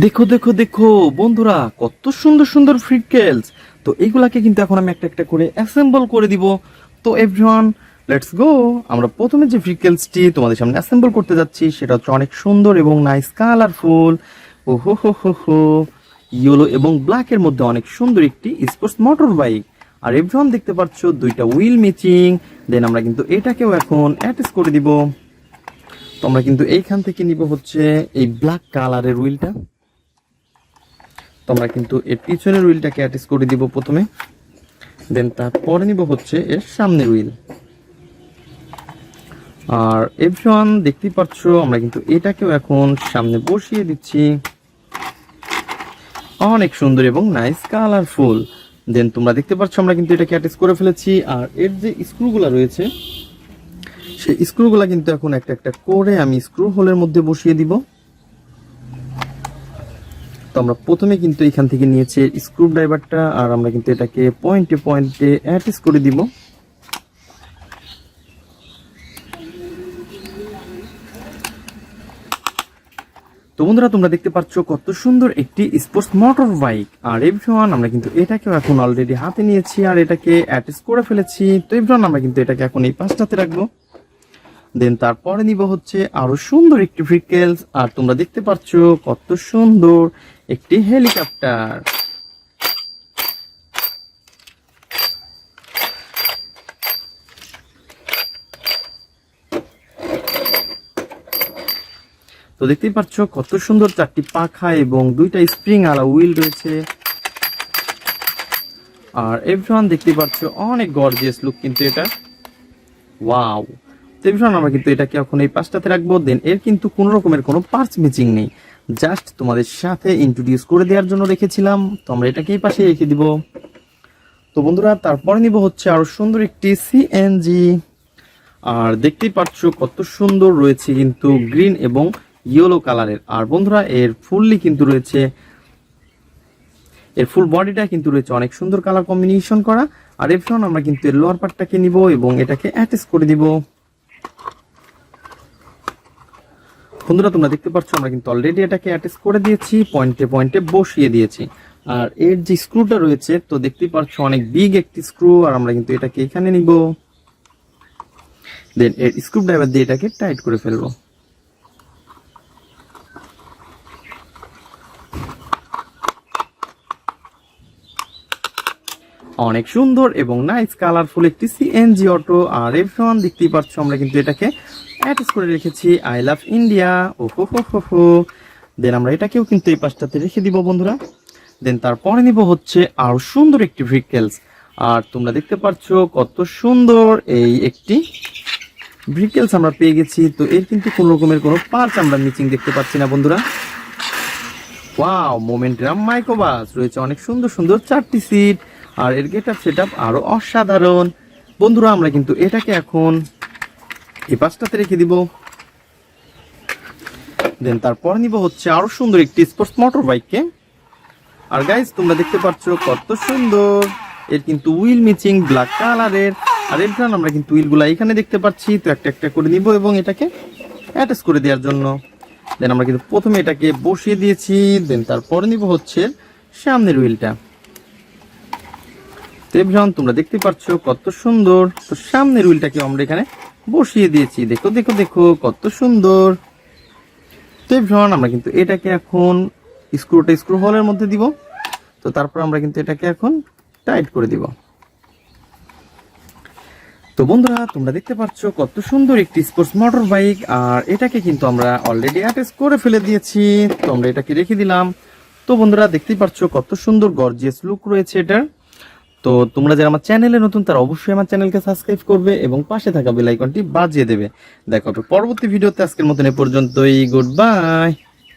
দেখো দেখো দেখো বন্ধুরা, কত সুন্দর সুন্দর ফ্রিকেলস। তো এইগুলাকে কিন্তু এখন আমি একটা একটা করে অ্যাসেম্বল করে দিব। তো এভরিওয়ান, লেটস গো। আমরা প্রথমে যে ফ্রিকেলসটি তোমাদের সামনে অ্যাসেম্বল করতে যাচ্ছি সেটা হচ্ছে অনেক সুন্দর এবং নাইস কালারফুল। ও হো হো হো হো, ইয়েলো এবং ব্ল্যাক এর মধ্যে অনেক সুন্দর একটি স্পোর্টস মোটর বাইক। আর এভরিওয়ান দেখতে পাচ্ছ দুইটা হুইল ম্যাচিং। দেন আমরা কিন্তু এটাকেও এখন অ্যাটাচ করে দিব। তো আমরা কিন্তু এইখান থেকে নিব হচ্ছে এই ব্ল্যাক কালারের হুইলটা। তো আমরা কিন্তু এর পিছনের হুইলটাকে অ্যাটাচ করে দিব প্রথমে, দেন তারপরে নিব হচ্ছে এর সামনের হুইল। আর এভরিওয়ান দেখতেই পাচ্ছ আমরা কিন্তু এটাকেও এখন সামনে বসিয়ে দিচ্ছি। অনেক সুন্দর এবং নাইস কালারফুল। দেন তোমরা দেখতে পাচ্ছ আমরা কিন্তু এটাকে অ্যাটাচ করে ফেলেছি। আর এর যে স্ক্রুগুলা রয়েছে সেই স্ক্রুগুলা কিন্তু এখন একটা একটা করে আমি স্ক্রু হোলের মধ্যে বসিয়ে দিব। তো আমরা প্রথমে কিন্তু এখান থেকে নিয়েছি স্ক্রু ড্রাইভারটা, আর আমরা কিন্তু এটাকে পয়েন্টে পয়েন্টে অ্যাটাচ করে দিব। তো বন্ধুরা তোমরা দেখতে পাচ্ছ কত সুন্দর একটি স্পোর্টস মোটর বাইক। আর এভরিওয়ান আমরা কিন্তু এটাকেও এখন অলরেডি হাতে নিয়েছি আর এটাকে অ্যাটাচ করে ফেলেছি। তো এভরিওয়ান আমরা কিন্তু এটাকে এখন এই পাশটাতে রাখবো। দেন তারপরে নিব হচ্ছে আরো সুন্দর একটি ভেহিকেলস। আর তোমরা দেখতে পাচ্ছ কত সুন্দর একটি হেলিকপ্টার। তো দেখতেই পাচ্ছ কত সুন্দর চারটি পাখা এবং দুইটা স্প্রিং আলা হুইল রয়েছে। আর এভরিওয়ান দেখতেই পাচ্ছ অনেক গর্জিয়াস লুক কিন্তু এটা। ওয়াও। তো এভরিওয়ান আমরা কিন্তু এটাকে এখন এই পাশটাতে রাখবো। দেন এর কিন্তু কোনো রকমের কোনো পার্টস ম্যাচিং নেই, জাস্ট তোমাদের সাথে ইন্ট্রোডিউস করে দেওয়ার জন্য রেখেছিলাম। তো আমরা এটাকে এই পাশে রেখে দিব। তো বন্ধুরা তারপরে নিব হচ্ছে আরো সুন্দর একটি সিএনজি। আর দেখতেই পাচ্ছ কত সুন্দর রয়েছে কিন্তু গ্রিন এবং ইয়েলো কালারের। আর বন্ধুরা এর ফুললি কিন্তু রয়েছে, এর ফুল বডিটা কিন্তু রয়েছে অনেক সুন্দর কালার কম্বিনেশন করা। আর এরপর আমরা কিন্তু এর লোয়ার পার্টটাকে নিব এবং এটাকে অ্যাটাচ করে দিব। বন্ধুরা তোমরা দেখতে পাচ্ছ আমরা কিন্তু অলরেডি এটাকে অ্যাটাচ করে দিয়েছি, পয়েন্টে পয়েন্টে বসিয়ে দিয়েছি। আর এর যে স্ক্রুটা রয়েছে তো দেখতেই পাচ্ছ অনেক বিগ একটি স্ক্রু। আর আমরা কিন্তু এটাকে এখানে নিব, দেন এর স্ক্রু ড্রাইভার দিয়ে এটাকে টাইট করে ফেলবো। অনেক সুন্দর এবং নাইস কালারফুল একটি সিএনজি অটো। আর এভরিওয়ান দেখতেই পাচ্ছ আমরা কিন্তু এটাকে অ্যাটাচ করে রেখেছি আই লাভ ইন্ডিয়া। ও হো হো হো হো। দেন আমরা এটাকেও কিন্তু এই পাশটাতে রেখে দিব বন্ধুরা। দেন তারপরে নিব হচ্ছে আরো সুন্দর একটি ভেহিকেলস। আর তোমরা দেখতে পাচ্ছ কত সুন্দর এই একটি ভেহিকেলস আমরা পেয়ে গেছি। তো এর কিন্তু কোন রকমের কোনো পার্টস আমরা মিচিং দেখতে পাচ্ছি না বন্ধুরা। ওয়াও, মোমেন্টাম মাইক্রোবাস রয়েছে অনেক সুন্দর সুন্দর চারটি সিট। আর এর গেটআপ সেটআপ আরো অসাধারণ। বন্ধুরা আমরা কিন্তু এটাকে এখন এই পাশটাতে রেখে দিব। দেন তারপর নিব হচ্ছে আরো সুন্দর একটি স্পোর্টস মোটর বাইককে। আর গাইস তোমরা দেখতে পাচ্ছ কত সুন্দর এর কিন্তু হুইল মিচিং ব্ল্যাক কালারের। আর এর জন্য আমরা কিন্তু হুইলগুলা এখানে দেখতে পাচ্ছি। তো একটা একটা করে নিব এবং এটাকে অ্যাটাচ করে দেওয়ার জন্য। দেন আমরা কিন্তু প্রথমে এটাকে বসিয়ে দিয়েছি। দেন তারপরে নিব হচ্ছে সামনের হুইলটা। তোমরা দেখতে পাচ্ছ কত সুন্দর। তো সামনের হুইলটাকে আমরা এখানে বসিয়ে দিয়েছি। দেখো দেখো দেখো কত সুন্দর। তো আমরা কিন্তু এটাকে এখন স্ক্রু হোলের মধ্যে দিব। তো তারপর আমরা কিন্তু এটাকে এখন টাইট করে দিব। তো বন্ধুরা তোমরা দেখতে পাচ্ছ কত সুন্দর একটি স্পোর্টস মোটর বাইক। আর এটাকে কিন্তু আমরা অলরেডি অ্যাটাচ করে ফেলে দিয়েছি। তো আমরা এটাকে রেখে দিলাম। তো বন্ধুরা দেখতেই পাচ্ছ কত সুন্দর গর্জিয়াস লুক রয়েছে এটার। তো তোমরা যারা আমার চ্যানেলে নতুন তারা অবশ্যই আমার চ্যানেলকে সাবস্ক্রাইব করবে এবং পাশে থাকা বেল আইকনটি বাজিয়ে দেবে। দেখা হবে পরবর্তী ভিডিওতে। আজকের মতন এ পর্যন্তই, গুড বাই।